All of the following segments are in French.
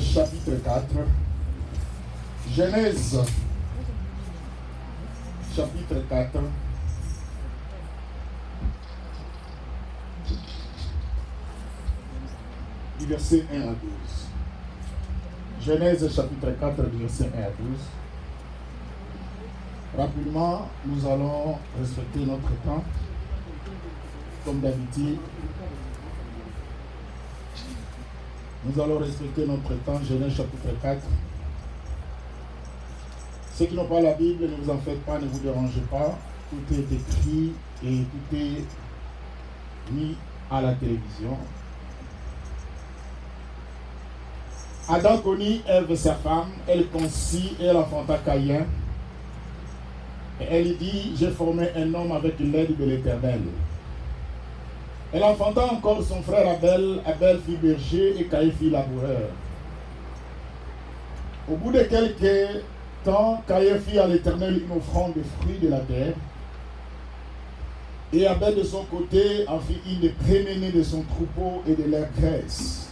chapitre 4. Genèse chapitre 4. Du verset 1 à 12. Genèse chapitre 4, du verset 1 à 12. Rapidement, nous allons respecter notre temps, comme d'habitude. Nous allons respecter notre temps, Genèse chapitre 4. Ceux qui n'ont pas la Bible, ne vous en faites pas, ne vous dérangez pas. Tout est écrit et tout est mis à la télévision. Adam connut Ève, sa femme, elle conçut et elle enfanta Caïn. Et elle dit, j'ai formé un homme avec l'aide de l'Éternel. Elle enfanta encore son frère Abel. Abel fit berger et Caïn fit laboureur. Au bout de quelques temps, Caïn fit à l'Éternel une offrande de fruits de la terre. Et Abel de son côté en fit une des prémenés de son troupeau et de leur graisse.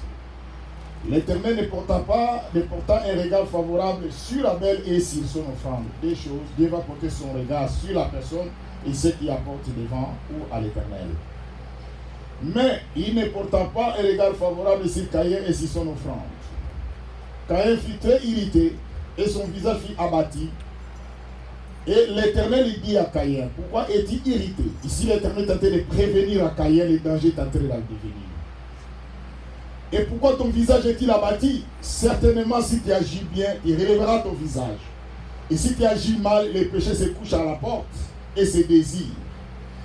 L'Éternel ne porta un regard favorable sur Abel et sur son offrande. Des choses, Dieu va porter son regard sur la personne et ce qui apporte devant ou à l'Éternel. Mais il ne porta pas un regard favorable sur Caïn et sur son offrande. Caïn fut très irrité et son visage fut abattu. Et l'Éternel dit à Caïn, pourquoi es-tu irrité? Ici l'Éternel tentait de prévenir à Caïn les dangers tentés d'en devenir. Et pourquoi ton visage est-il abattu? Certainement, si tu agis bien, il relèvera ton visage. Et si tu agis mal, les péchés se couchent à la porte et se désirent.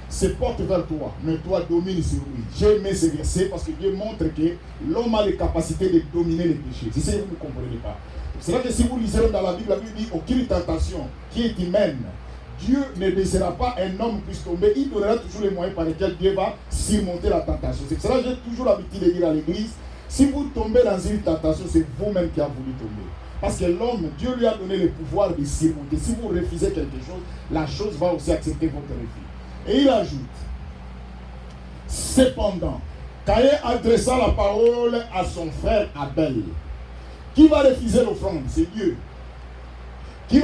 Se portent vers toi, mais toi domine sur lui. J'ai aimé ce verset parce que Dieu montre que l'homme a les capacités de dominer les péchés. C'est ça que vous ne comprenez pas. C'est là que si vous lisez dans la Bible dit aucune tentation qui est humaine, Dieu ne laissera pas un homme puisse tomber. Il donnera toujours les moyens par lesquels Dieu va surmonter la tentation. C'est ça que j'ai toujours l'habitude de dire à l'église. Si vous tombez dans une tentation, c'est vous-même qui avez voulu tomber. Parce que l'homme, Dieu lui a donné le pouvoir de surmonter. Si vous refusez quelque chose, la chose va aussi accepter votre refus. Et il ajoute, cependant, Caïn adressa la parole à son frère Abel. Qui va refuser l'offrande? C'est Dieu. Qui ne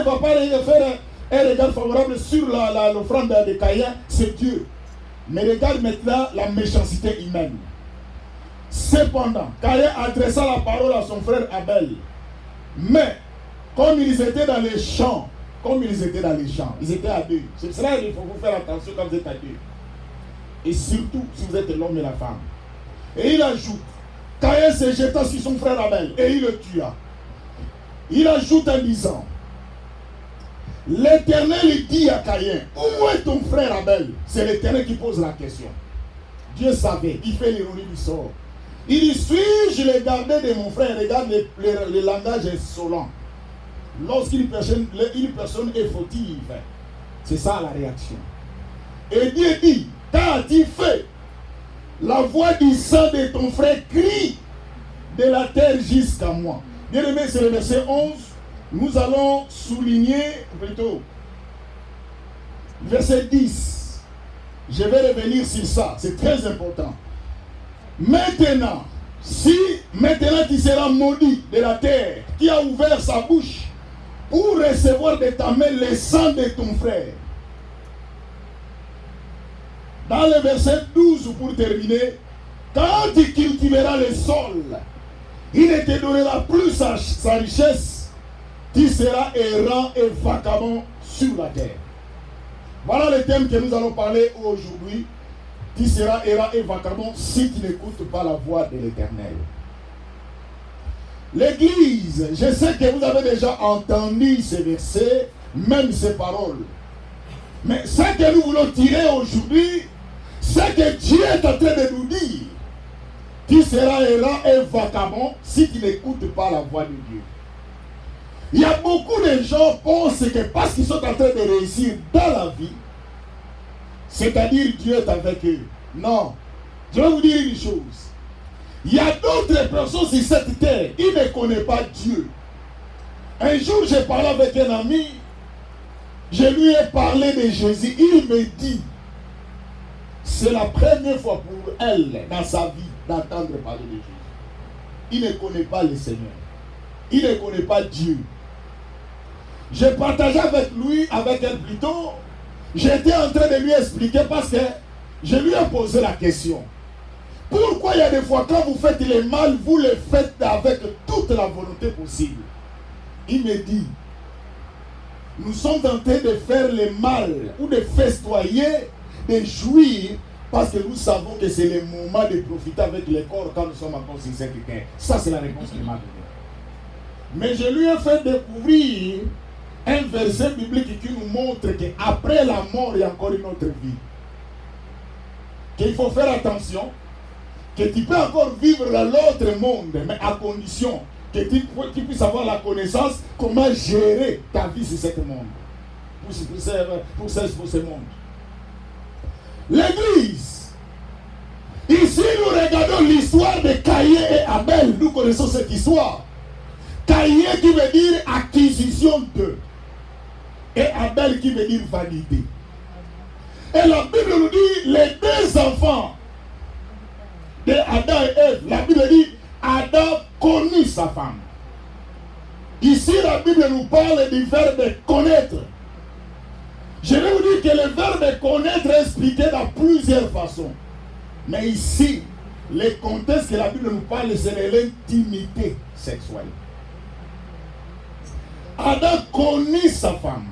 va pas faire un regard favorable sur l'offrande de Caïn? C'est Dieu. Mais regarde maintenant la méchanceté humaine. Cependant, Caïn adressa la parole à son frère Abel. Mais, comme ils étaient dans les champs, ils étaient à deux. C'est cela qu'il faut vous faire attention quand vous êtes à deux. Et surtout, si vous êtes l'homme et la femme. Et il ajoute, Caïn se jeta sur son frère Abel et il le tua. Il ajoute en disant, l'Éternel dit à Caïn, où est ton frère Abel? C'est l'Éternel qui pose la question. Dieu savait, il fait l'ironie du sort. Il dit, suis-je le gardé de mon frère? Regarde le langage insolent. Lorsqu'une personne est fautive, c'est ça la réaction. Et Dieu dit, qu'as-tu fait? La voix du sang de ton frère crie de la terre jusqu'à moi. Bien aimé, c'est le verset 11. Nous allons souligner plutôt verset 10. Je vais revenir sur ça, c'est très important. Maintenant, maintenant tu seras maudit de la terre qui a ouvert sa bouche pour recevoir de ta main le sang de ton frère. Dans le verset 12, pour terminer, quand tu cultiveras le sol, il ne te donnera plus sa richesse, tu seras errant et vacabond sur la terre. Voilà le thème que nous allons parler aujourd'hui. Tu seras errant et vacabond si tu n'écoutes pas la voix de l'Éternel. L'Église, je sais que vous avez déjà entendu ces versets, même ces paroles. Mais ce que nous voulons tirer aujourd'hui, c'est que Dieu est en train de nous dire, tu seras errant et vacabond si tu n'écoutes pas la voix de Dieu. Il y a beaucoup de gens qui pensent que parce qu'ils sont en train de réussir dans la vie, c'est-à-dire Dieu est avec eux. Non. Je vais vous dire une chose. Il y a d'autres personnes sur cette terre, ils ne connaissent pas Dieu. Un jour, j'ai parlé avec un ami, je lui ai parlé de Jésus, il me dit, c'est la première fois pour elle, dans sa vie, d'entendre parler de Jésus. il ne connaît pas le Seigneur. Il ne connaît pas Dieu. Je partageais avec lui, avec elle plutôt. J'étais en train de lui expliquer parce que je lui ai posé la question. Pourquoi il y a des fois quand vous faites le mal, vous le faites avec toute la volonté possible? Il me dit, nous sommes en train de faire le mal ou de festoyer, de jouir, parce que nous savons que c'est le moment de profiter avec le corps quand nous sommes encore sur cette terre. Ça, c'est la réponse qu'il m'a donnée. Mais je lui ai fait découvrir un verset biblique qui nous montre qu'après la mort, il y a encore une autre vie. Qu'il faut faire attention, que tu peux encore vivre dans l'autre monde, mais à condition que tu puisses avoir la connaissance comment gérer ta vie sur ce monde. Pour ce monde. L'Église. Ici, nous regardons l'histoire de Caïn et Abel. Nous connaissons cette histoire. Caïn qui veut dire acquisition de. Et Abel qui veut dire vanité. Et la Bible nous dit les deux enfants de Adam et Ève. La Bible dit Adam connut sa femme. Ici, la Bible nous parle du verbe connaître. Je vais vous dire que le verbe connaître est expliqué dans plusieurs façons. Mais ici, le contexte que la Bible nous parle, c'est de l'intimité sexuelle. Adam connut sa femme.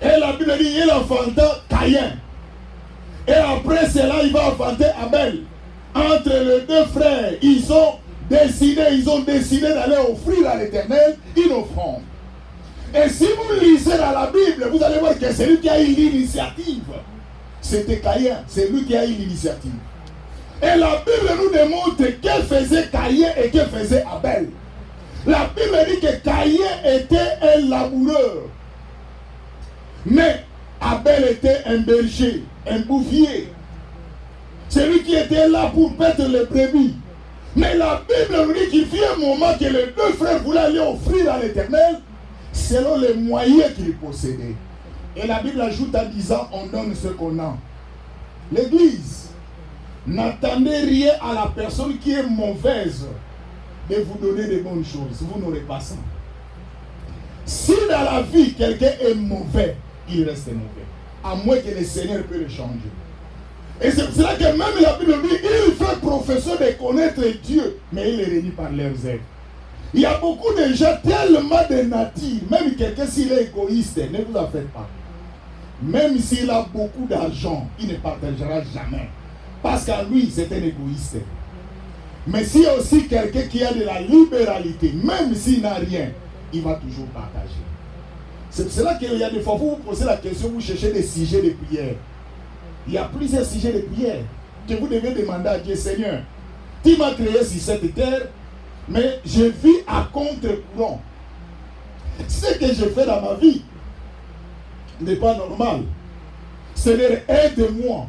Et la Bible dit il enfanta Caïn. Et après cela, il va enfanter Abel. Entre les deux frères, ils ont décidé d'aller offrir à l'Éternel une offrande. Et si vous lisez dans la Bible, vous allez voir que c'est lui qui a eu l'initiative. C'était Caïn, c'est lui qui a eu l'initiative. Et la Bible nous démontre que faisait Caïn et que faisait Abel. La Bible dit que Caïn était un laboureur. Mais Abel était un berger, un bouffier. C'est lui qui était là pour paître les brebis. Mais la Bible nous dit qu'il fut un moment que les deux frères voulaient aller offrir à l'Éternel selon les moyens qu'ils possédaient. Et la Bible ajoute en disant on donne ce qu'on a. L'Église, n'attendez rien à la personne qui est mauvaise de vous donner de bonnes choses. Vous n'aurez pas ça. Si dans la vie quelqu'un est mauvais, il reste mauvais. À moins que le Seigneur peut le changer. Et c'est pour cela que même la Bible dit il fait profession de connaître Dieu, mais il les réunit par leurs œuvres. Il y a beaucoup de gens tellement de nature, même quelqu'un s'il est égoïste, ne vous en faites pas. Même s'il a beaucoup d'argent, il ne partagera jamais. Parce qu'à lui, c'est un égoïste. Mais s'il y a aussi quelqu'un qui a de la libéralité, même s'il n'a rien, il va toujours partager. C'est pour cela qu'il y a des fois, vous vous posez la question, vous cherchez des sujets de prière. Il y a plusieurs sujets de prière que vous devez demander à Dieu. Seigneur, tu m'as créé sur cette terre, mais je vis à contre-courant. Ce que je fais dans ma vie n'est pas normal. Seigneur, aide-moi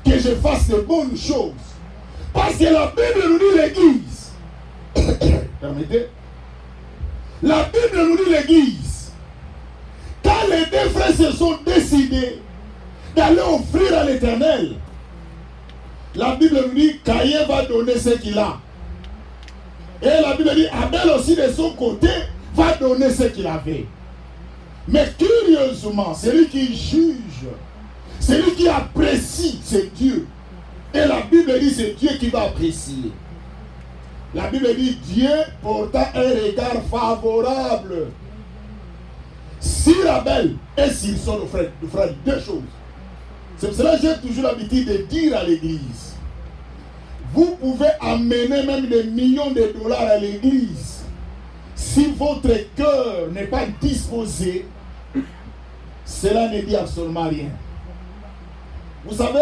que je fasse de bonnes choses. Parce que la Bible nous dit l'Église. Permettez. La Bible nous dit l'Église. Quand les deux frères se sont décidés d'aller offrir à l'Éternel, la Bible nous dit Caïn va donner ce qu'il a. Et la Bible dit Abel aussi de son côté va donner ce qu'il avait. Mais curieusement, celui qui juge, celui qui apprécie, c'est Dieu. Et la Bible dit c'est Dieu qui va apprécier. La Bible dit Dieu porta un regard favorable sur Abel et sur son frère. Deux choses. C'est pour cela que j'ai toujours l'habitude de dire à l'Église, vous pouvez amener même des millions de dollars à l'Église. Si votre cœur n'est pas disposé, cela ne dit absolument rien. Vous savez,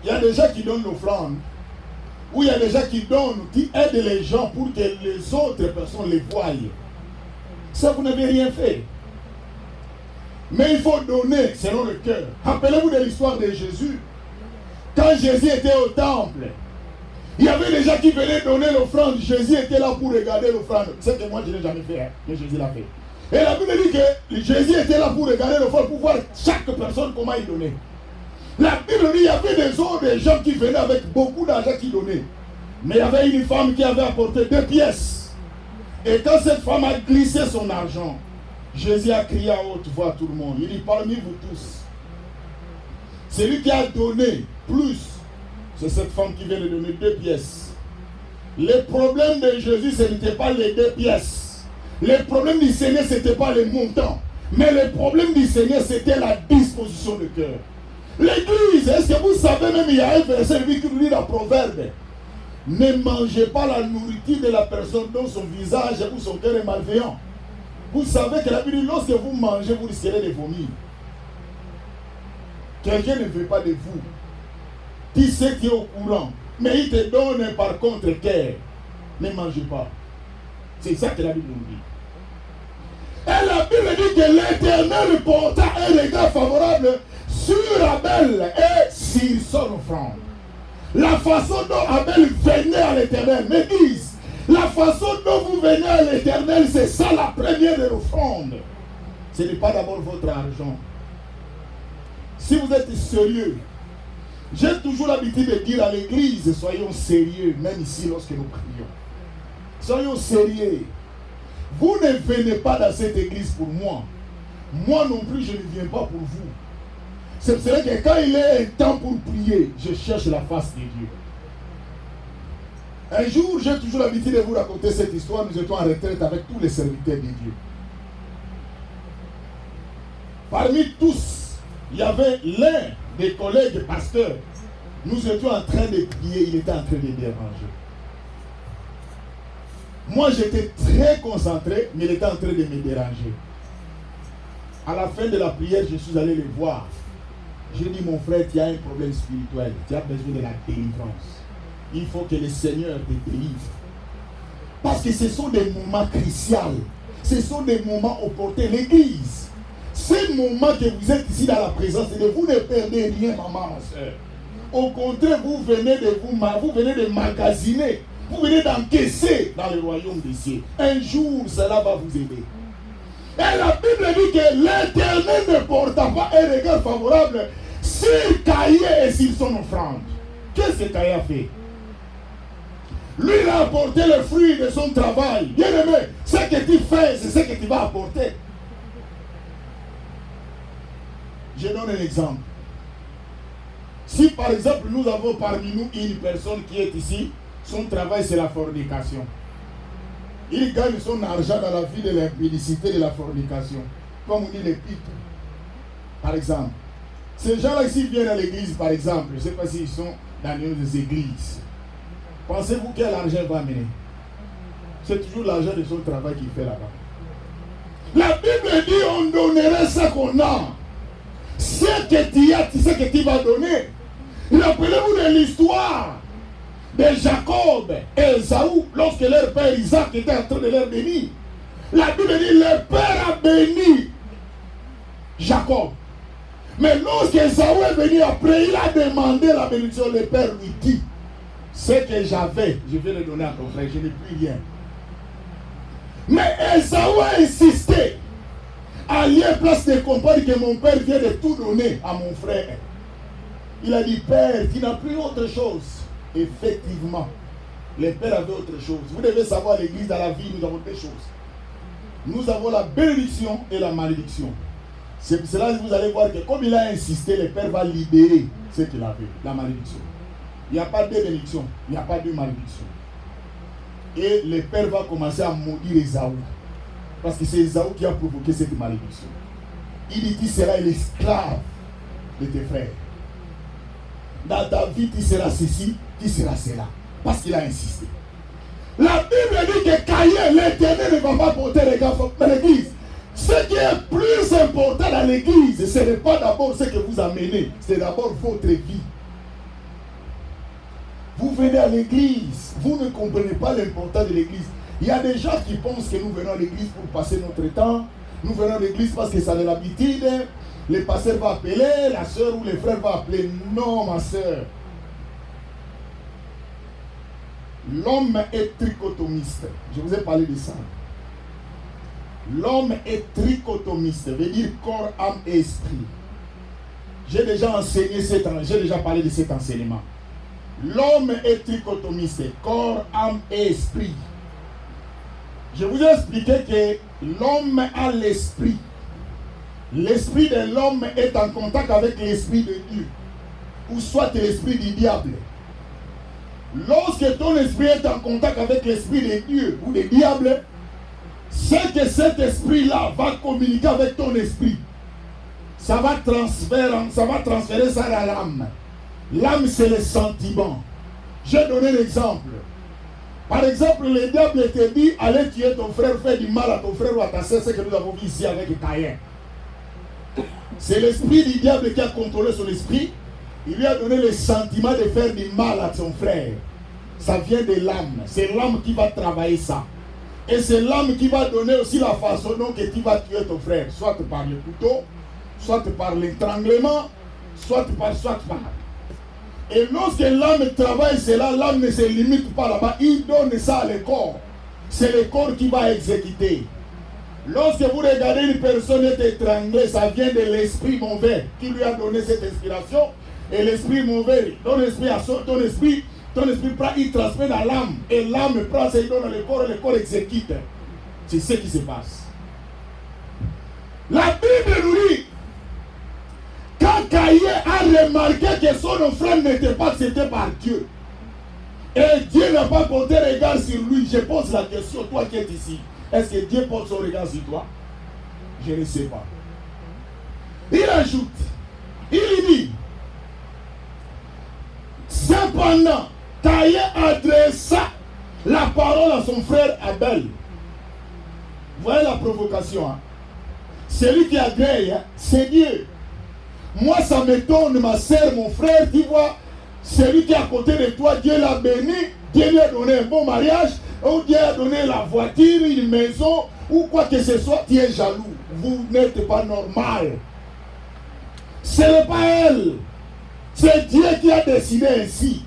il y a des gens qui donnent l'offrande, ou il y a des gens qui donnent, qui aident les gens pour que les autres personnes les voient. Ça, vous n'avez rien fait. Mais il faut donner selon le cœur. Rappelez-vous de l'histoire de Jésus. Quand Jésus était au temple, il y avait des gens qui venaient donner l'offrande. Jésus était là pour regarder l'offrande. C'est que moi je n'ai jamais fait, mais Jésus l'a fait. Et la Bible dit que Jésus était là pour regarder l'offrande, pour voir chaque personne comment il donnait. La Bible dit qu'il y avait des gens qui venaient avec beaucoup d'argent qui donnaient. Mais il y avait une femme qui avait apporté 2 pièces. Et quand cette femme a glissé son argent, Jésus a crié à haute voix à tout le monde. Il dit, parmi vous tous, celui qui a donné plus, c'est cette femme qui vient de donner 2 pièces. Le problème de Jésus, ce n'était pas les 2 pièces. Le problème du Seigneur, ce n'était pas les montants. Mais le problème du Seigneur, c'était la disposition de cœur. L'église, est-ce que vous savez, même il y a un verset qui nous dit dans Proverbe, ne mangez pas la nourriture de la personne dont son visage ou son cœur est malveillant. Vous savez que la Bible dit, lorsque vous mangez, vous risquerez de vomir. Quelqu'un ne veut pas de vous. Tu sais qu'il est au courant, mais il te donne par contre cœur. Ne mangez pas. C'est ça que la Bible nous dit. Et la Bible dit que l'Éternel porta un regard favorable sur Abel et sur son offrande. La façon dont Abel venait à l'Éternel, m'église, la façon dont vous venez à l'Éternel, c'est ça la première de l'offrande. Ce n'est pas d'abord votre argent. Si vous êtes sérieux, j'ai toujours l'habitude de dire à l'église, soyons sérieux, même ici lorsque nous prions. Soyons sérieux. Vous ne venez pas dans cette église pour moi. Moi non plus, je ne viens pas pour vous. C'est vrai que quand il est un temps pour prier, je cherche la face de Dieu. Un jour, j'ai toujours l'habitude de vous raconter cette histoire. Nous étions en retraite avec tous les serviteurs de Dieu. Parmi tous, il y avait l'un des collègues pasteurs. Nous étions en train de prier, il était en train de déranger. Moi, j'étais très concentré, mais il était en train de me déranger. À la fin de la prière, je suis allé le voir. J'ai dit, mon frère, tu as un problème spirituel. Tu as besoin de la délivrance. Il faut que le Seigneur te délivre. Parce que ce sont des moments cruciaux. Ce sont des moments opportuns. L'église, ces moments que vous êtes ici dans la présence de Dieu, vous ne perdez rien, maman, ma soeur. Au contraire, vous venez de magasiner. Vous venez d'encaisser dans le royaume des cieux. Un jour, cela va vous aider. Et la Bible dit que l'Éternel ne porta pas un regard favorable sur Caïn et sur son offrande. Qu'est-ce que Caïn a fait? Lui, il a apporté le fruit de son travail. Bien aimé, ce que tu fais, c'est ce que tu vas apporter. Je donne un exemple. Si par exemple, nous avons parmi nous une personne qui est ici, son travail c'est la fornication. Il gagne son argent dans la vie de l'impudicité de la fornication. Comme on dit les pipes. Par exemple. Ces gens-là ici viennent à l'église, par exemple. Je ne sais pas s'ils sont dans les églises. Pensez-vous quel argent va amener? C'est toujours l'argent de son travail qu'il fait là-bas. La Bible dit on donnerait ce qu'on a. Ce que tu as, tu sais que tu vas donner. Rappelez-vous de l'histoire de Jacob et Esaü, lorsque leur père Isaac était en train de leur bénir. La Bible dit le père a béni Jacob. Mais lorsque Esaü est venu après, il a demandé la bénédiction. Le père lui dit, ce que j'avais, je vais le donner à ton frère, je n'ai plus rien. Mais Esaü a insisté. À lieu place de comprendre que mon père vient de tout donner à mon frère. Il a dit, père, tu n'as plus autre chose. Effectivement, le père avait autre chose. Vous devez savoir, l'église, dans la vie, nous avons deux choses. Nous avons la bénédiction et la malédiction. C'est pour cela que vous allez voir que comme il a insisté, le père va libérer ce qu'il avait, la malédiction. Il n'y a pas de bénédiction, il n'y a pas de malédiction. Et le père va commencer à maudire Esaü. Parce que c'est Esaü qui a provoqué cette malédiction. Il dit, tu seras l'esclave de tes frères. Dans ta vie, tu seras ceci, tu seras cela. Parce qu'il a insisté. La Bible dit que Caïn, l'Éternel ne va pas porter regard dans l'église. Ce qui est plus important dans l'église, ce n'est pas d'abord ce que vous amenez, c'est d'abord votre vie. Vous venez à l'église, vous ne comprenez pas l'importance de l'église. Il y a des gens qui pensent que nous venons à l'église pour passer notre temps. Nous venons à l'église parce que ça a l'habitude. Le pasteur va appeler, la soeur ou le frère va appeler. Non, ma soeur. L'homme est trichotomiste. Je vous ai parlé de ça. L'homme est trichotomiste, veut dire corps, âme et esprit. J'ai déjà enseigné j'ai déjà parlé de cet enseignement. L'homme est trichotomiste, corps, âme et esprit. Je vous ai expliqué que l'homme a l'esprit. L'esprit de l'homme est en contact avec l'esprit de Dieu, ou soit l'esprit du diable. Lorsque ton esprit est en contact avec l'esprit de Dieu ou du diable, c'est que cet esprit-là va communiquer avec ton esprit. Ça va transférer ça à l'âme. L'âme, c'est le sentiment. Je vais donner un exemple. Par exemple, le diable te dit, allez tuer ton frère, fais du mal à ton frère ou à ta soeur, ce que nous avons vu ici avec Caïn. C'est l'esprit du diable qui a contrôlé son esprit. Il lui a donné le sentiment de faire du mal à son frère. Ça vient de l'âme. C'est l'âme qui va travailler ça. Et c'est l'âme qui va donner aussi la façon dont tu vas tuer ton frère. Soit par le couteau, soit par l'étranglement, soit par. Et lorsque l'âme travaille cela, l'âme ne se limite pas là-bas. Il donne ça à le corps. C'est le corps qui va exécuter. Lorsque vous regardez une personne être étranglée, ça vient de l'esprit mauvais qui lui a donné cette inspiration. Et l'esprit mauvais, ton esprit prend, il transmet dans l'âme. Et l'âme prend, ça il donne dans le corps et le corps exécute. C'est ce qui se passe. La Bible nous dit, quand Caïn a remarqué que son frère n'était pas accepté par Dieu, et Dieu n'a pas porté regard sur lui, je pose la question, toi qui es ici, est-ce que Dieu porte son regard sur toi? Je ne sais pas. Il ajoute, il dit, cependant, Caïn adressa la parole à son frère Abel. Vous voyez la provocation, hein? Celui qui agrée, hein, c'est Dieu. Moi, ça m'étonne, ma soeur, mon frère, tu vois, celui qui est à côté de toi, Dieu l'a béni, Dieu lui a donné un bon mariage, ou Dieu a donné la voiture, une maison, ou quoi que ce soit, tu es jaloux. Vous n'êtes pas normal. Ce n'est pas elle. C'est Dieu qui a décidé ainsi.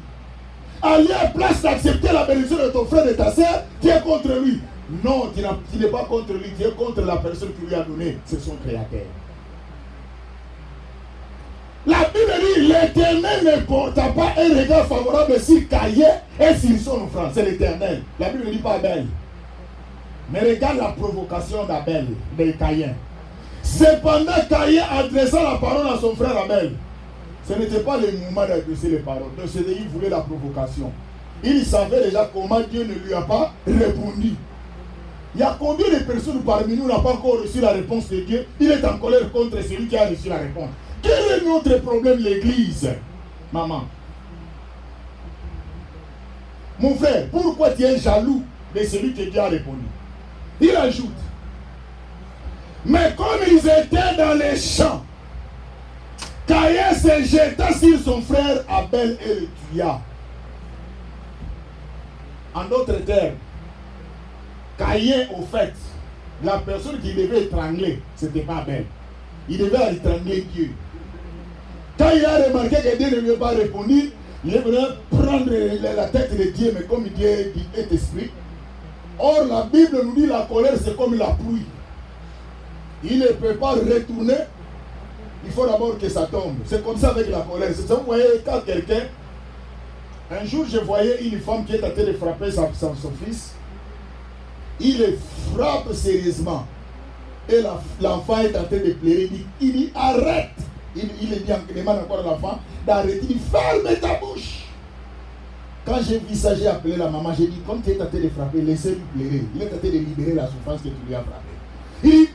À la place d'accepter la bénédiction de ton frère et de ta soeur, tu es contre lui. Non, tu n'es pas contre lui, tu es contre la personne qui lui a donné. C'est son créateur. La Bible dit, l'Éternel ne porta pas un regard favorable sur Caïn et sur son frère. C'est l'Éternel. La Bible ne dit pas Abel. Mais regarde la provocation d'Abel, de Caïn. Cependant, Caïn adressa la parole à son frère Abel. Ce n'était pas le moment d'adresser les paroles. Donc, il voulait la provocation. Il savait déjà comment Dieu ne lui a pas répondu. Il y a combien de personnes parmi nous n'ont pas encore reçu la réponse de Dieu? Il est en colère contre celui qui a reçu la réponse. Quel est notre problème, l'église? Maman. Mon frère, pourquoi tu es jaloux de celui que Dieu a répondu? Il ajoute, mais comme ils étaient dans les champs, Caïn se jeta sur son frère Abel et le tua. En d'autres termes, Caïn, au fait, la personne qui devait étrangler, ce n'était pas Abel. Il devait étrangler Dieu. Quand il a remarqué que Dieu ne lui a pas répondu, il est venu prendre la tête de Dieu, mais comme Dieu est esprit. Or, la Bible nous dit la colère, c'est comme la pluie. Il ne peut pas retourner. Il faut d'abord que ça tombe. C'est comme ça avec la colère. C'est ça, vous voyez, quand quelqu'un... Un jour, je voyais une femme qui est en train de frapper son fils. Il le frappe sérieusement. Et l'enfant est en train de pleurer. Il dit arrête. Il demande encore à l'enfant d'arrêter. Il dit ferme ta bouche. Quand j'ai vu ça, j'ai appelé la maman. J'ai dit comme tu es en train de frapper, laissez-lui pleurer. Il est en train de libérer la souffrance que tu lui as frappée. Il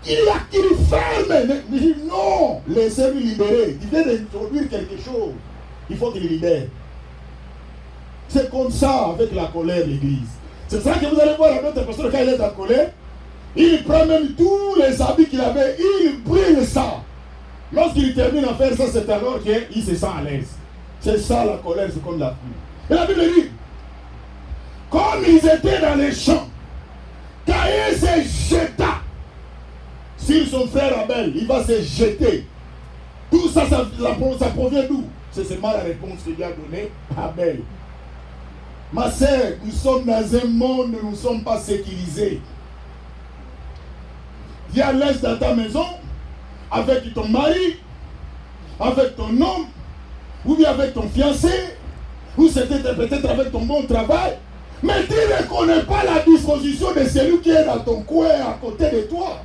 dit ferme. Il dit non, laissez-lui libérer. Il vient d'introduire quelque chose. Il faut qu'il libère. C'est comme ça avec la colère de l'église. C'est ça que vous allez voir à notre pasteur quand il est en colère. Il prend même tous les habits qu'il avait, il brûle ça. Lorsqu'il termine à faire ça, c'est alors qu'il se sent à l'aise. C'est ça la colère, c'est comme la pluie. Et la Bible dit, comme ils étaient dans les champs, Caïn se jeta sur son frère Abel. Il va se jeter. Tout ça, ça provient d'où? C'est seulement la réponse qu'il a donnée à Abel. Ma sœur, nous sommes dans un monde où nous ne sommes pas sécurisés. Viens laisse dans ta maison avec ton mari, avec ton homme, ou bien avec ton fiancé, Ou c'était peut-être avec ton bon travail. Mais tu ne connais pas la disposition de celui qui est dans ton coin à côté de toi.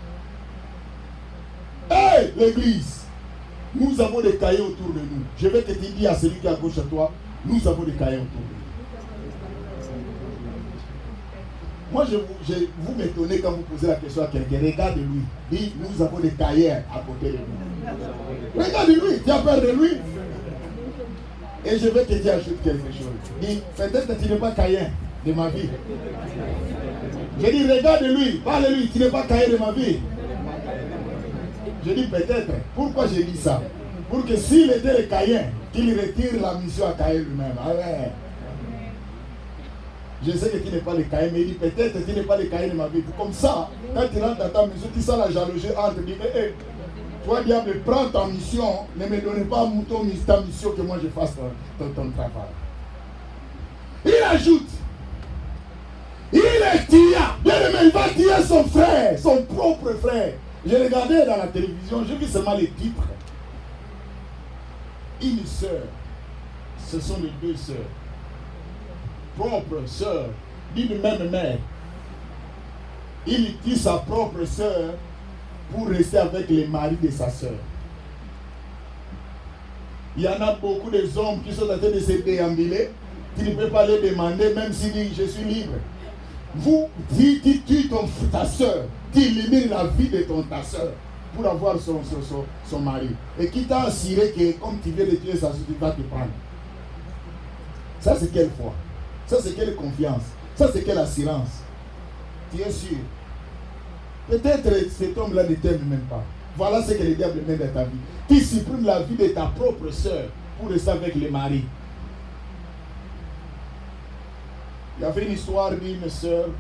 Hey, l'église, nous avons des cahiers autour de nous. Je vais te dire à celui qui est à gauche de toi, nous avons des cahiers autour de nous. Moi, vous m'étonnez quand vous posez la question à quelqu'un. Regarde-lui. Dis, nous avons des cahiers à côté de nous. Regarde-lui. Tu as peur de lui. Et je vais te dire quelque chose. Dis, peut-être que tu n'es pas cahier de ma vie. Je dis, regarde-lui. Parle-lui. Tu n'es pas cahier de ma vie. Je dis peut-être. Pourquoi je dis ça? Pour que s'il était le cahier, qu'il retire la mission à cahier lui-même. Allez. Je sais que tu n'es pas le cahier, mais il dit peut-être que tu n'es pas le cahier de ma vie. Comme ça, quand tu rentres dans ta maison, tu sens la jalousie entre. Tu dis, hey, toi diable, prends ta mission, ne me donne pas ta mission que moi je fasse ton travail. Il ajoute, il est tiré, bien aimé, il va tirer son frère, son propre frère. J'ai regardé dans la télévision, j'ai vu seulement les titres. Une sœur, ce sont les deux sœurs. Propre sœur, d'une même mère. Il tue sa propre sœur pour rester avec les maris de sa sœur. Il y en a beaucoup de hommes qui sont en train de se déambuler. Tu ne peux pas les demander, même s'ils disent je suis libre. Vous, tu tues ta sœur, tu élimines la vie de ta sœur pour avoir son mari. Et qui t'a assuré que comme tu viens de tuer sa sœur, tu vas te prendre. Ça, c'est quelle foi? Ça, c'est quelle confiance? Ça, c'est quelle assurance? Tu es sûr? Peut-être cet homme-là ne t'aime même pas. Voilà ce que le diable met dans ta vie. Tu supprimes la vie de ta propre sœur pour rester avec les maris. Il y avait une histoire d'une sœur.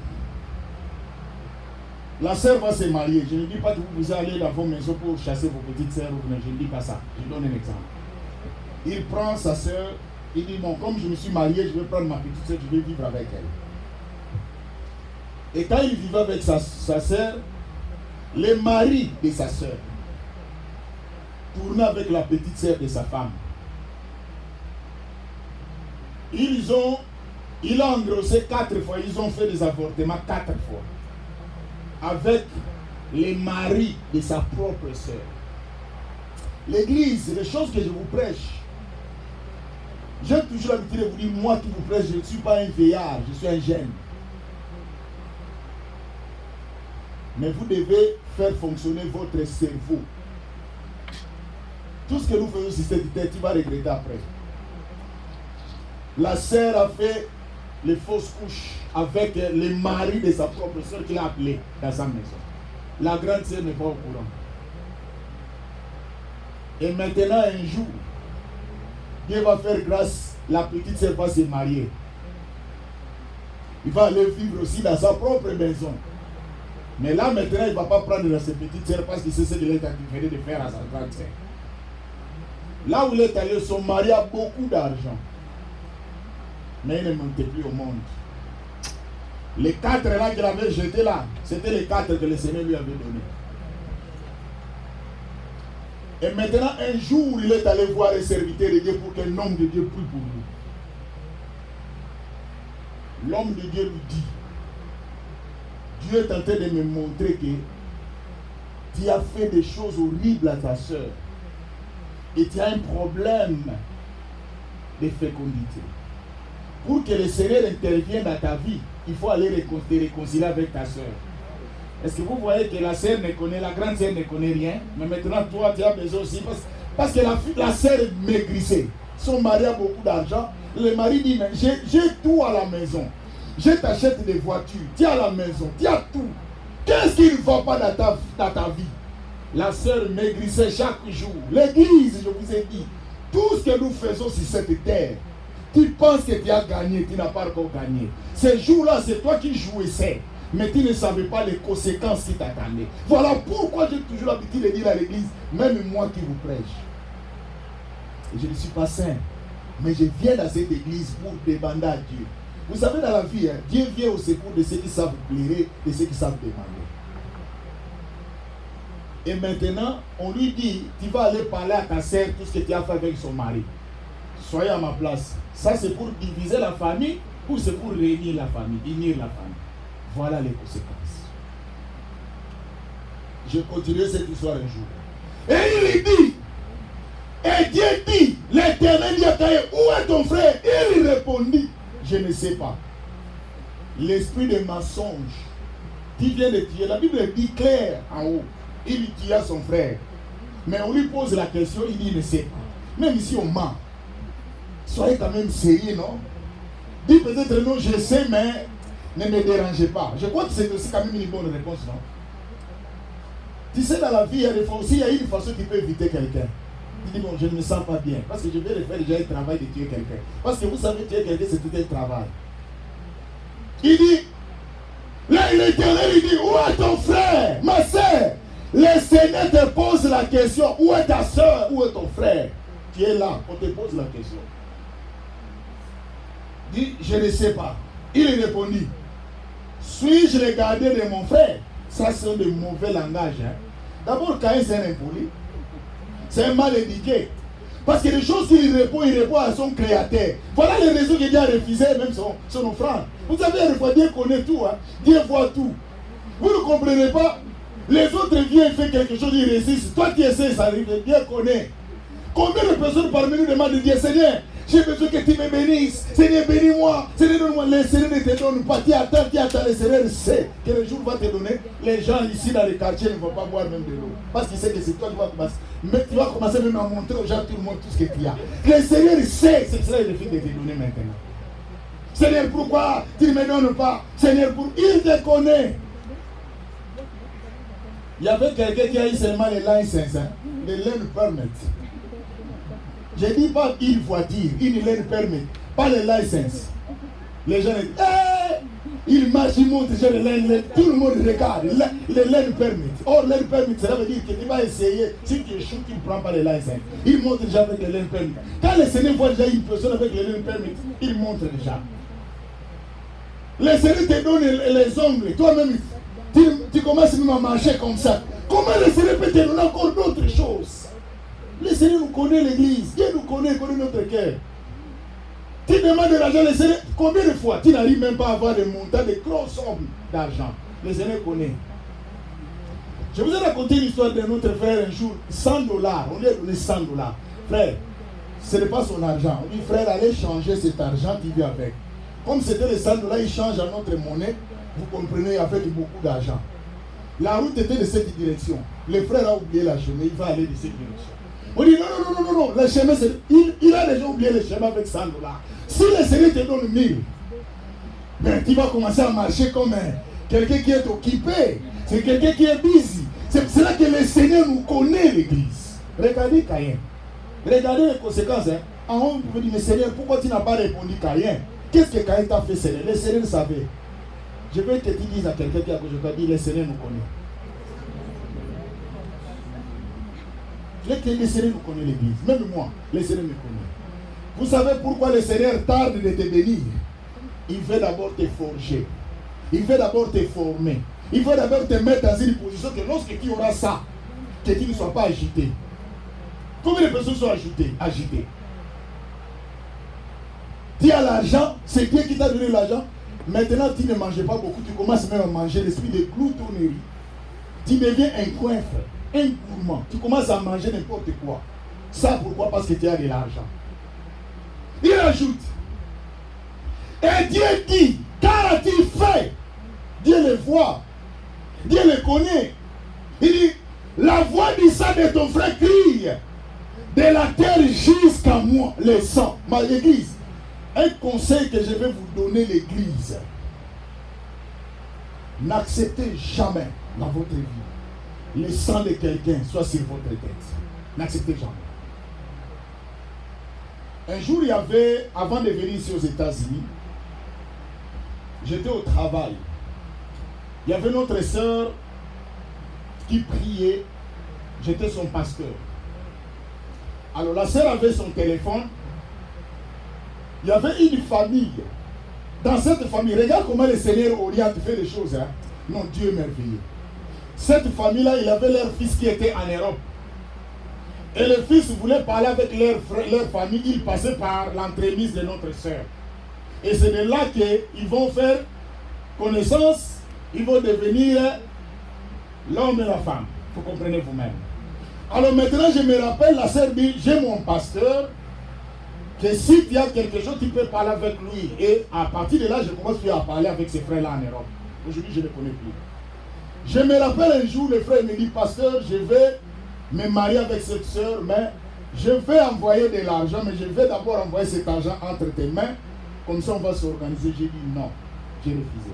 La sœur va se marier. Je ne dis pas que vous allez dans vos maisons pour chasser vos petites sœurs. Je ne dis pas ça. Je donne un exemple. Il prend sa sœur. Il dit, bon, comme je me suis marié, je vais prendre ma petite soeur, je vais vivre avec elle. Et quand il vivait avec sa soeur, le mari de sa soeur tournait avec la petite soeur de sa femme. Il a engrossé 4 fois, ils ont fait des avortements 4 fois. Avec les maris de sa propre soeur. L'église, les choses que je vous prêche, j'ai toujours l'habitude de vous dire, moi qui vous prêche, je ne suis pas un vieillard, je suis un jeune. Mais vous devez faire fonctionner votre cerveau. Tout ce que nous faisons sur cette terre, tu vas regretter après. La sœur a fait les fausses couches avec le mari de sa propre sœur qu'il a appelé dans sa maison. La grande sœur n'est pas au courant. Et maintenant, un jour, Dieu va faire grâce, la petite sœur va se marier. Il va aller vivre aussi dans sa propre maison. Mais là, maintenant, il ne va pas prendre dans ses petites sœurs parce qu'il sait ce qu'il est arrivé de faire à sa grande sœur. Là où il est allé, son mari a beaucoup d'argent. Mais il ne montait plus au monde. Les 4 là qu'il avait jetés là, c'était les 4 que le Seigneur lui avait donnés. Et maintenant, un jour, il est allé voir les serviteurs de Dieu pour qu'un homme de Dieu prie pour lui. L'homme de Dieu lui dit, Dieu est en train de me montrer que tu as fait des choses horribles à ta soeur. Et tu as un problème de fécondité. Pour que le Seigneur intervienne dans ta vie, il faut aller te réconcilier avec ta soeur. Est-ce que vous voyez que la sœur ne connaît, la grande sœur ne connaît rien? Mais maintenant, toi, tu as besoin aussi. Parce que la sœur maigrissait. Son mari a beaucoup d'argent. Le mari dit, mais j'ai tout à la maison. Je t'achète des voitures. Tu as la maison. Tu as tout. Qu'est-ce qui ne va pas dans ta vie? La sœur maigrissait chaque jour. L'église, je vous ai dit, tout ce que nous faisons sur cette terre, tu penses que tu as gagné, tu n'as pas encore gagné. Ce jour-là, c'est toi qui jouissais. Mais tu ne savais pas les conséquences qui t'attendaient. Voilà pourquoi j'ai toujours l'habitude de dire à l'église, même moi qui vous prêche. Je ne suis pas saint, mais je viens dans cette église pour demander à Dieu. Vous savez, dans la vie, Dieu vient au secours de ceux qui savent pleurer, de ceux qui savent demander. Et maintenant, on lui dit, tu vas aller parler à ta sœur tout ce que tu as fait avec son mari. Soyez à ma place. Ça, c'est pour diviser la famille ou c'est pour réunir la famille, unir la famille. Voilà les conséquences. Je continuerai cette histoire un jour. Et il dit, et Dieu dit, l'Éternel dit à Caïn, où est ton frère? Il répondit, je ne sais pas. L'esprit de mensonge qui vient de tuer, la Bible dit clair en haut, il tua son frère. Mais on lui pose la question, il dit, il ne sait pas. Même ici on ment. Soyez quand même sérieux, non? Dis peut-être non, je sais, mais ne me dérangez pas. Je crois que c'est aussi quand même une bonne réponse, non? Tu sais, dans la vie, il y a des fois aussi, il y a une façon qui peut éviter quelqu'un. Tu dis, bon, je ne me sens pas bien, parce que je vais faire déjà un travail de tuer quelqu'un. Parce que vous savez, tuer quelqu'un, c'est tout un travail. Il dit, là, l'Éternel, il dit, où est ton frère, ma soeur? Le Seigneur te pose la question, où est ta soeur, où est ton frère? Tu es là, on te pose la question. Il dit, je ne sais pas. Il répondit, suis-je le gardien de mon frère? Ça, c'est de mauvais langage. Hein? D'abord, Caïn, c'est un impoli. C'est un mal éduqué. Parce que les choses qu'il répond, il répond à son créateur. Voilà les raisons qu'il a refusé même son offrande. Vous savez, des fois, Dieu connaît tout. Hein? Dieu voit tout. Vous ne comprenez pas. Les autres viennent faire quelque chose, ils résistent. Toi, tu essaies, ça arrive. Dieu connaît. Combien de personnes parmi nous demandent de Dieu, Seigneur, j'ai besoin que tu me bénisses. Seigneur, bénis-moi. Seigneur, donne-moi. Le Seigneur ne te donne pas. Tu attends. Le Seigneur sait que le jour va te donner. Les gens ici dans les quartiers ne vont pas boire même de l'eau. Parce qu'il sait que c'est toi qui vas commencer. Mais tu vas commencer même à montrer aux gens, tout le monde, tout ce que tu as. Le Seigneur sait. C'est cela qu'il refuse de te donner maintenant. Seigneur, pourquoi tu ne me donnes pas? Seigneur, il te connaît. Il y avait quelqu'un qui a eu seulement les licences, hein, les learn permit. Je ne dis pas une voiture, une learn permit, pas les licences. Les gens disent, il marche, il monte, tout le monde regarde, les learn permit. Or, learn permit, ça veut dire que tu vas essayer, si tu échoues, tu ne prends pas les licences. Il monte déjà avec les learn permit. Quand le Seigneur voit déjà une personne avec les learn permit, il montre déjà. Le Seigneur te donne les ongles, toi-même, tu commences même à marcher comme ça. Comment le Seigneur peut te donner encore d'autres choses? Le Seigneur nous connaît, l'Église. Dieu nous connaît notre cœur. Tu demandes de l'argent, le Seigneur, combien de fois tu n'arrives même pas à avoir des montants, de grosses sommes d'argent? Le Seigneur connaît. Je vous ai raconté l'histoire de notre frère un jour, $100. On lui a donné $100. Frère, ce n'est pas son argent. On dit, frère, allez changer cet argent, tu viens avec. Comme c'était les $100, il change à notre monnaie. Vous comprenez, avec beaucoup d'argent. La route était de cette direction. Le frère a oublié la chemin, il va aller de cette direction. On dit non, le chemin, il a déjà oublié le chemin avec $100. Si le Seigneur te donne 1000, ben, tu vas commencer à marcher comme quelqu'un qui est occupé. C'est quelqu'un qui est busy. C'est là que le Seigneur nous connaît, l'Église. Regardez Caïn. Regardez les conséquences. Hein. En haut, vous dites, mais Seigneur, pourquoi tu n'as pas répondu Caïn? Qu'est-ce que Caïn t'a fait, Seigneur? Le Seigneur savait. Je veux que tu dises à quelqu'un qui a côté de toi, le Seigneur nous connaît. Je veux que le Seigneur nous connaît, l'Église. Même moi, le Seigneur me connaît. Vous savez pourquoi le Seigneur tarde de te bénir? Il veut d'abord te forger. Il veut d'abord te former. Il veut d'abord te mettre dans une position que lorsque tu auras ça, que tu ne sois pas agité. Combien de personnes sont agitées? Tu as l'argent, c'est Dieu qui t'a donné l'argent. Maintenant, tu ne manges pas beaucoup, tu commences même à manger l'esprit de gloutonnerie. Tu deviens un coiffre, un gourmand. Tu commences à manger n'importe quoi. Ça, pourquoi? Parce que tu as de l'argent. Il ajoute, et Dieu dit, qu'as-tu fait? Dieu le voit, Dieu le connaît. Il dit, la voix du sang de ton frère crie de la terre jusqu'à moi, le sang. Ma Église, un conseil que je vais vous donner, l'Église. N'acceptez jamais dans votre vie le sang de quelqu'un soit sur votre tête. N'acceptez jamais. Un jour, il y avait, avant de venir ici aux États-Unis, j'étais au travail. Il y avait notre sœur qui priait. J'étais son pasteur. Alors la sœur avait son téléphone. Il y avait une famille. Dans cette famille, regarde comment le Seigneur oriente, fait les choses. Hein? Non, Dieu est merveilleux. Cette famille-là, il avait leur fils qui était en Europe. Et les fils voulaient parler avec leur famille, ils passaient par l'entremise de notre sœur. Et c'est de là qu'ils vont faire connaissance, ils vont devenir l'homme et la femme. Vous comprenez vous-même. Alors maintenant, je me rappelle, la sœur dit, j'ai mon pasteur, que si tu as quelque chose, tu peux parler avec lui. Et à partir de là, je commence à parler avec ces frères-là en Europe. Aujourd'hui, je ne les connais plus. Je me rappelle un jour, le frère me dit, pasteur, je vais me marier avec cette sœur, mais je vais envoyer de l'argent, mais je vais d'abord envoyer cet argent entre tes mains, comme ça on va s'organiser. J'ai dit non, j'ai refusé.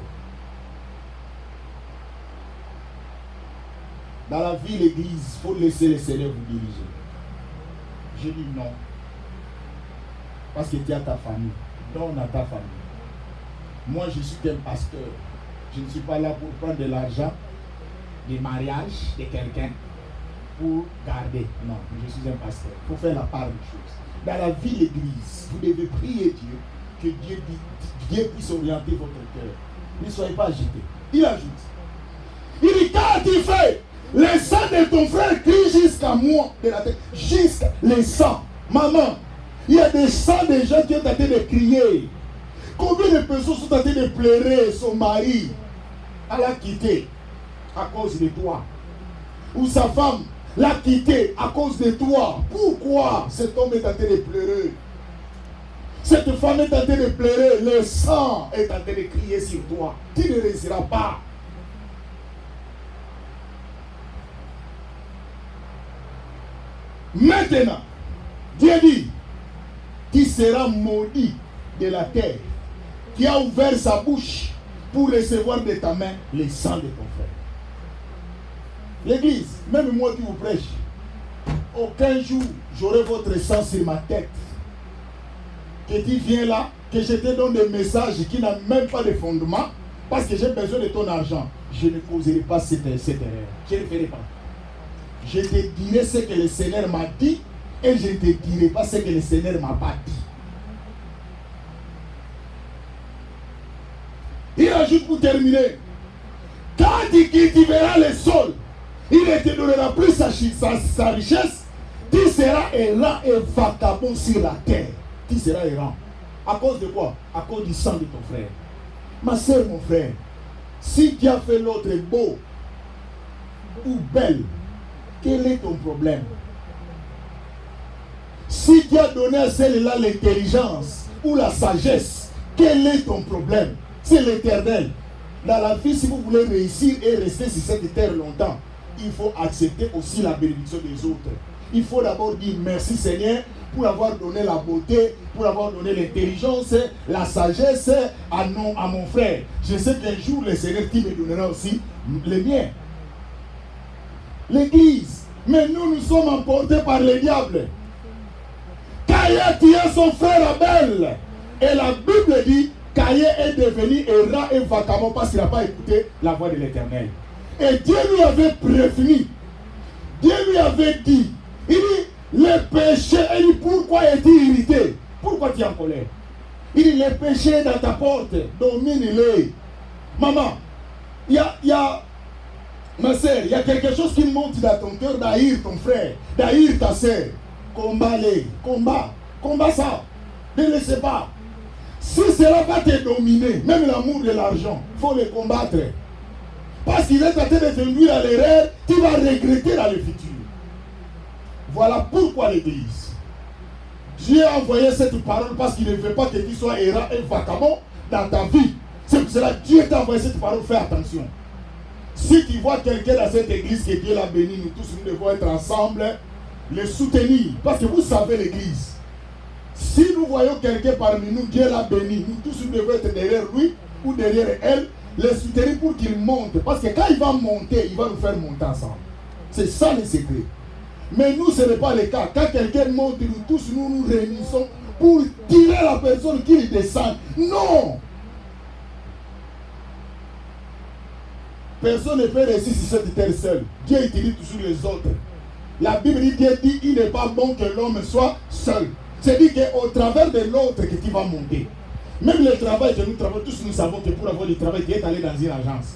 Dans la vie, l'église, il faut laisser les Seigneur vous diriger. J'ai dit non. Parce que tu as ta famille. Donne à ta famille. Moi, je suis un pasteur. Je ne suis pas là pour prendre de l'argent, des mariages de quelqu'un, pour garder. Non, je suis un pasteur. Il faut faire la part des choses. Dans la vie, l'église, vous devez prier Dieu, que Dieu puisse orienter votre cœur. Ne soyez pas agités. Il ajoute. Il dit, quand tu fais le sang de ton frère crie jusqu'à moi, de la tête, jusqu'à le sang. Maman, il y a des sangs de gens qui ont tenté de crier. Combien de personnes sont tentées de pleurer son mari à la quitter à cause de toi? Ou sa femme l'a quitté à cause de toi. Pourquoi cet homme est tenté de pleurer? Cette femme est tentée de pleurer. Le sang est tenté de crier sur toi. Tu ne réussiras pas. Maintenant, Dieu dit, tu seras maudit de la terre, qui a ouvert sa bouche pour recevoir de ta main le sang de ton frère. L'église, même moi qui vous prêche, aucun jour j'aurai votre sang sur ma tête. Que tu viens là, que je te donne des messages qui n'ont même pas de fondement, parce que j'ai besoin de ton argent. Je ne causerai pas cette erreur. Je ne le ferai pas. Je te dirai ce que le Seigneur m'a dit, et je ne te dirai pas ce que le Seigneur ne m'a pas dit. Il ajoute pour terminer, quand tu cultiveras le sol, il ne te donnera plus sa richesse, tu seras errant et vagabond sur la terre. Tu seras errant. À cause de quoi? À cause du sang de ton frère. Ma soeur, mon frère, si tu as fait l'autre beau ou belle, quel est ton problème? Si tu as donné à celle-là l'intelligence ou la sagesse, quel est ton problème? C'est l'Éternel. Dans la vie, si vous voulez réussir et rester sur cette terre longtemps, il faut accepter aussi la bénédiction des autres. Il faut d'abord dire merci Seigneur pour avoir donné la beauté, pour avoir donné l'intelligence, la sagesse à mon frère. Je sais qu'un jour le Seigneur qui me donnera aussi les miens. L'église, mais nous sommes emportés par le diable. Caïn a tué son frère Abel. Et la Bible dit, Caïn est devenu errant et vagabond parce qu'il n'a pas écouté la voix de l'Éternel. Et Dieu lui avait prévenu. Dieu lui avait dit, il dit, le péché, il dit, pourquoi es-tu irrité? Pourquoi tu es en colère? Il dit, le péché est dans ta porte, domine-le. Maman, il y a ma soeur, il y a quelque chose qui monte dans ton cœur d'haïr ton frère, d'haïr ta soeur. Combat-les, combat ça. Ne laissez pas. Si cela va te dominer, même l'amour de l'argent, il faut le combattre. Parce qu'il est en train de te conduire à l'erreur, tu vas regretter dans le futur. Voilà pourquoi l'Église. Dieu a envoyé cette parole parce qu'il ne veut pas que tu sois errant et vagabond dans ta vie. C'est pour cela que Dieu t'a envoyé cette parole. Fais attention. Si tu vois quelqu'un dans cette église que Dieu l'a béni, nous tous nous devons être ensemble, le soutenir. Parce que vous savez l'église. Si nous voyons quelqu'un parmi nous, Dieu l'a béni, nous tous nous devons être derrière lui ou derrière elle, le soutenir pour qu'il monte. Parce que quand il va monter, il va nous faire monter ensemble. C'est ça le secret. Mais nous, ce n'est pas le cas. Quand quelqu'un monte, nous tous nous réunissons pour tirer la personne qui descend. Non! Personne ne peut réussir sur cette terre seul. Dieu utilise toujours les autres. La Bible dit, Dieu dit, il n'est pas bon que l'homme soit seul. C'est-à-dire qu'au travers de l'autre que tu vas monter. Même le travail que nous travaillons, tous nous savons que pour avoir du travail, tu es allé dans une agence.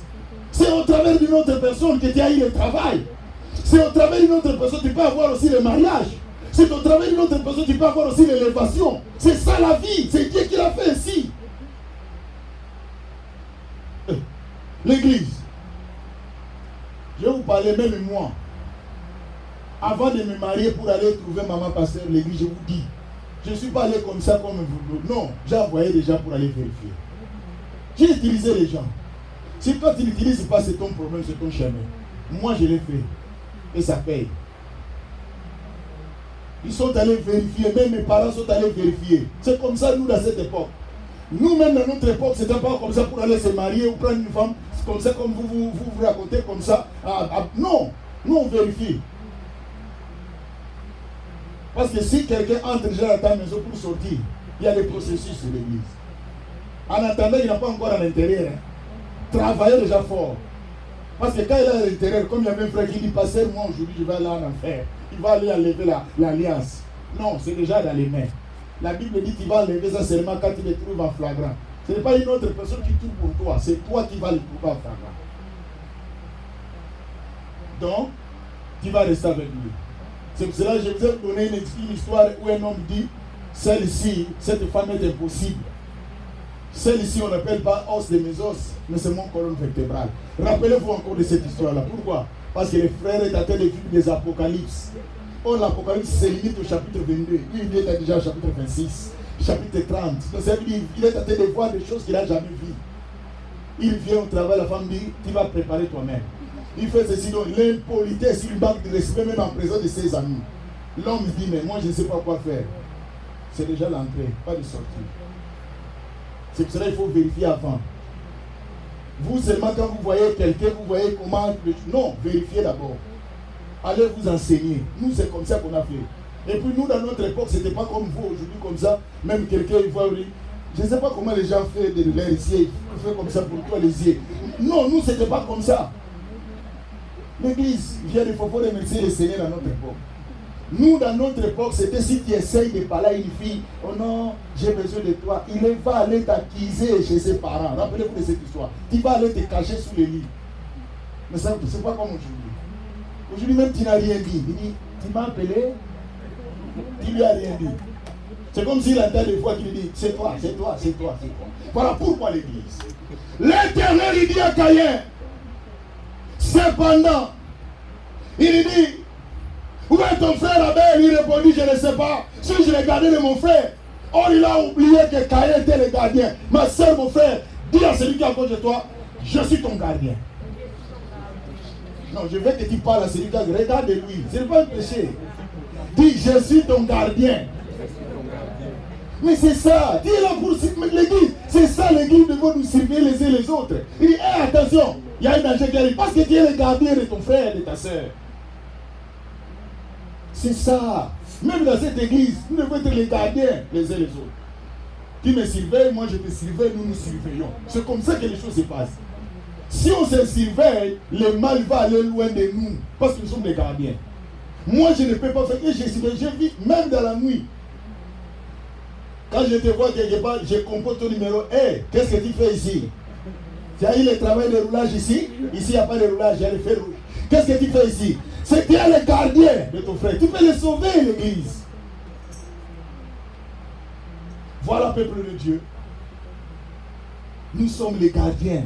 C'est au travers d'une autre personne que tu as eu le travail. C'est au travers d'une autre personne que tu peux avoir aussi le mariage. C'est au travers d'une autre personne que tu peux avoir aussi l'élévation. C'est ça la vie. C'est Dieu qui l'a fait ainsi. L'église. Je vais vous parler même moi. Avant de me marier pour aller trouver maman pasteur, l'église, je vous dis, je ne suis pas allé comme ça, comme vous. Non, j'ai envoyé des gens pour aller vérifier. J'ai utilisé les gens. Si toi tu n'utilises pas, c'est ton problème, c'est ton chemin. Moi, je l'ai fait. Et ça paye. Ils sont allés vérifier, même mes parents sont allés vérifier. C'est comme ça, nous, dans cette époque. Nous-mêmes, dans notre époque, c'était pas comme ça pour aller se marier ou prendre une femme. C'est comme ça, comme vous racontez comme ça. Non, nous, on vérifie. Parce que si quelqu'un entre déjà dans ta maison pour sortir, il y a des processus de l'église. En attendant, il n'a pas encore à l'intérieur. Hein. Travaillez déjà fort. Parce que quand il est à l'intérieur, comme il y avait un frère qui dit, pasteur, moi aujourd'hui je vais aller en enfer. Il va aller enlever l'alliance. Non, c'est déjà dans les mains. La Bible dit qu'il va enlever ça seulement quand il le trouve en flagrant. Ce n'est pas une autre personne qui trouve pour toi, c'est toi qui vas le trouver en flagrant. Donc, tu vas rester avec lui. C'est pour cela que je vous ai donné une histoire où un homme dit, celle-ci, cette femme est impossible. Celle-ci, on n'appelle pas os de mes os, mais c'est mon colonne vertébrale. Rappelez-vous encore de cette histoire-là. Pourquoi? Parce que les frères étaient en train de vivre des apocalypses. Or, l'Apocalypse se limite au chapitre 22. Il est déjà au chapitre 26, chapitre 30. Donc, ça veut dire qu'il est en train de voir des choses qu'il n'a jamais vues. Il vient au travail, la femme dit, tu vas préparer toi-même. Il fait ceci, donc l'impolitesse, il manque de respect même en présence de ses amis. L'homme dit, mais moi je ne sais pas quoi faire. C'est déjà l'entrée, pas de sortie. C'est pour cela qu'il faut vérifier avant. Vous seulement quand vous voyez quelqu'un, vous voyez comment... Non, vérifiez d'abord. Allez vous enseigner. Nous, c'est comme ça qu'on a fait. Et puis nous, dans notre époque, ce n'était pas comme vous aujourd'hui, comme ça. Même quelqu'un, il voit... Je ne sais pas comment les gens font de l'air ici. Ils font comme ça pour toi les yeux. Non, nous, ce n'était pas comme ça. L'église vient de faut remercier le Seigneur dans notre époque. Nous, dans notre époque, c'était si tu essayes de parler à une fille, oh non, j'ai besoin de toi, il va aller t'accuser chez ses parents. Rappelez-vous de cette histoire. Tu vas aller te cacher sous le lit. Mais ça, c'est pas comme aujourd'hui. Aujourd'hui, même tu n'as rien dit. Il dit, tu m'as appelé, tu lui as rien dit. C'est comme s'il entend des fois qu'il dit, c'est toi, c'est toi, c'est toi, c'est toi. Voilà pourquoi l'église. L'Éternel, il dit à Caïn, cependant, il dit, où est ton frère Abel? Il répondit, je ne sais pas. Si je l'ai gardé de mon frère. Or, il a oublié que Caïn était le gardien. Ma soeur, mon frère, dis à celui qui est à côté de toi, je suis ton gardien. Non, je veux que tu parles à celui qui est à côté. Regarde-lui. Ce n'est pas un péché. Dis, je suis ton gardien. Mais c'est ça. Dis là pour l'église. C'est ça l'église devant nous servir les uns les autres. Il dit, hey, attention, il y a un danger qui arrive. Parce que tu es le gardien de ton frère et de ta soeur. C'est ça. Même dans cette église, nous devons être les gardiens les uns les autres. Tu me surveilles, moi je te surveille, nous nous surveillons. C'est comme ça que les choses se passent. Si on se surveille, le mal va aller loin de nous. Parce que nous sommes des gardiens. Moi je ne peux pas faire que je surveille. Je vis même dans la nuit. Quand je te vois quelque part, je compose ton numéro. Hé, qu'est-ce que tu fais ici? Tu as eu le travail de roulage ici? Ici, il n'y a pas de roulage, il y a le fer rouge. Qu'est-ce que tu fais ici? C'est tu es le gardien de ton frère. Tu peux le sauver, l'église. Voilà, peuple de Dieu. Nous sommes les gardiens.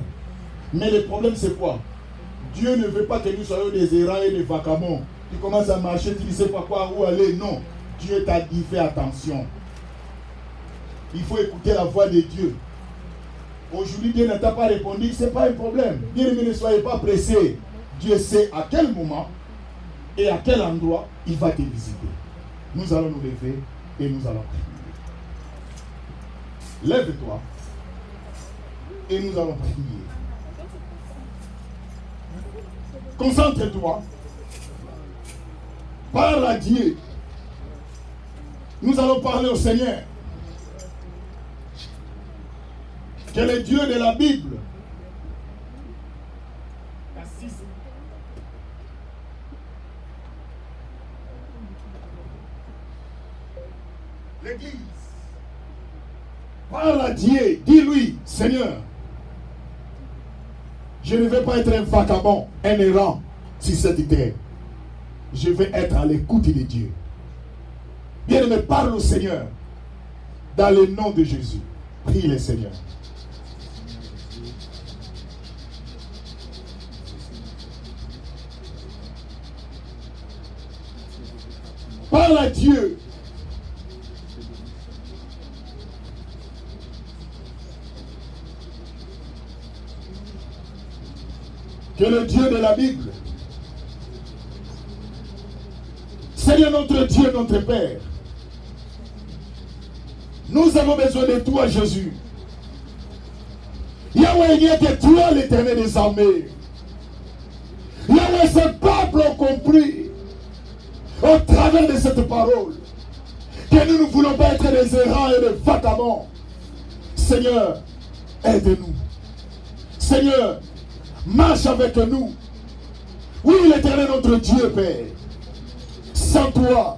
Mais le problème, c'est quoi? Dieu ne veut pas que nous soyons des errants et des vagabonds. Tu commences à marcher, tu ne sais pas quoi, où aller. Non. Dieu t'a dit, fais attention. Il faut écouter la voix de Dieu. Aujourd'hui, Dieu ne t'a pas répondu, ce n'est pas un problème. Bien aimé, ne soyez pas pressés. Dieu sait à quel moment et à quel endroit il va te visiter. Nous allons nous lever et nous allons prier. Lève-toi et nous allons prier. Concentre-toi. Parle à Dieu. Nous allons parler au Seigneur. Que le Dieu de la Bible assiste. L'Église. Parle à Dieu. Dis-lui, Seigneur, je ne veux pas être un vagabond, un errant sur cette terre. je vais être à l'écoute de Dieu. Bien-aimé, parle au Seigneur. Dans le nom de Jésus. Prie le Seigneur. Parle à Dieu. Que le Dieu de la Bible, Seigneur notre Dieu, notre Père, nous avons besoin de toi, Jésus. Yahweh, il n'y a que toi, l'Éternel des armées. Yahweh, ce peuple a compris, au travers de cette parole, que nous ne voulons pas être des errants et des vagabonds. Seigneur, aide-nous. Seigneur, marche avec nous. Oui, l'Éternel notre Dieu, Père. Sans toi,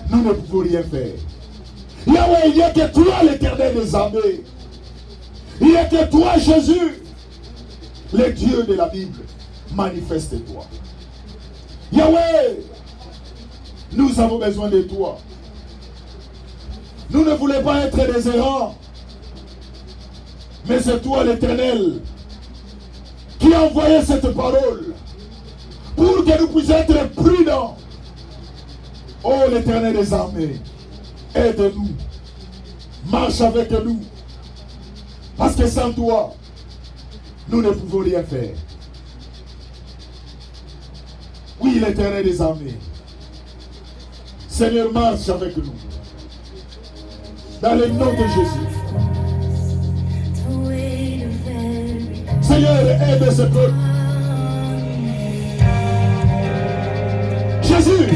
nous ne pouvons rien faire. Yahweh, il n'y a que toi, l'Éternel des armées. Il n'y a que toi, Jésus, le Dieu de la Bible. Manifeste-toi. Yahweh, nous avons besoin de toi. Nous ne voulons pas être des errants. Mais c'est toi, l'Éternel, qui a envoyé cette parole pour que nous puissions être prudents. Oh, l'Éternel des armées, aide-nous. Marche avec nous. Parce que sans toi, nous ne pouvons rien faire. Oui, l'Éternel des armées. Seigneur, marche avec nous. Dans le nom de Jésus. Seigneur, aide ce peuple. Jésus.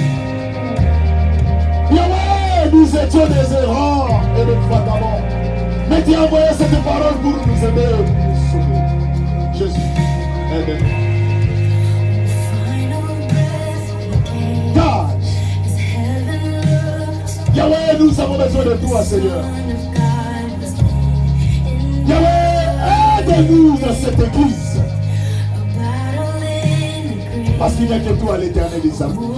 Yahweh, nous étions des errants et des vagabonds. Mais tu as envoyé cette parole pour nous aider, pour nous sauver. Jésus, aide-nous. God. Yahweh, nous avons besoin de toi, Seigneur. Yahweh, aide-nous dans cette église. Parce qu'il n'y a que toi, l'Éternel des amours.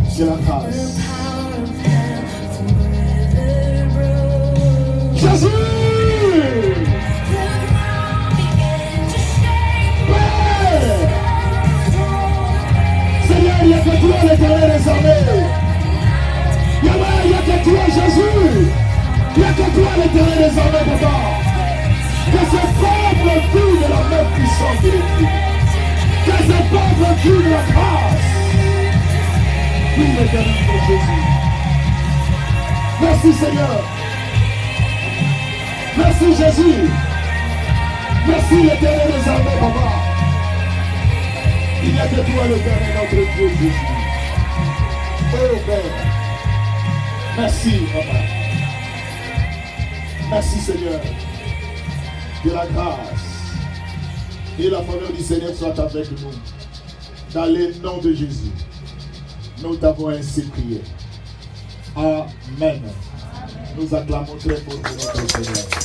C'est la grâce. Jésus! Père! Seigneur, il n'y a que toi, l'Éternel des armées. Yahweh, il n'y a que toi, Jésus. Il n'y a que toi, l'Éternel des armées, papa. Que ce peuple vive de la même puissance de Dieu. Que ce peuple vive de la grâce. Oui, l'Éternel de Jésus. Merci, Seigneur. Merci, Jésus. Merci, l'Éternel des armées, papa. Il n'y a que toi, l'Éternel, notre Dieu, Jésus. Oh, Père. Merci, papa. Merci, Seigneur. Que la grâce et la faveur du Seigneur soient avec nous. Dans le nom de Jésus, nous t'avons ainsi prié. Amen. Nous acclamons très fort pour notre Seigneur.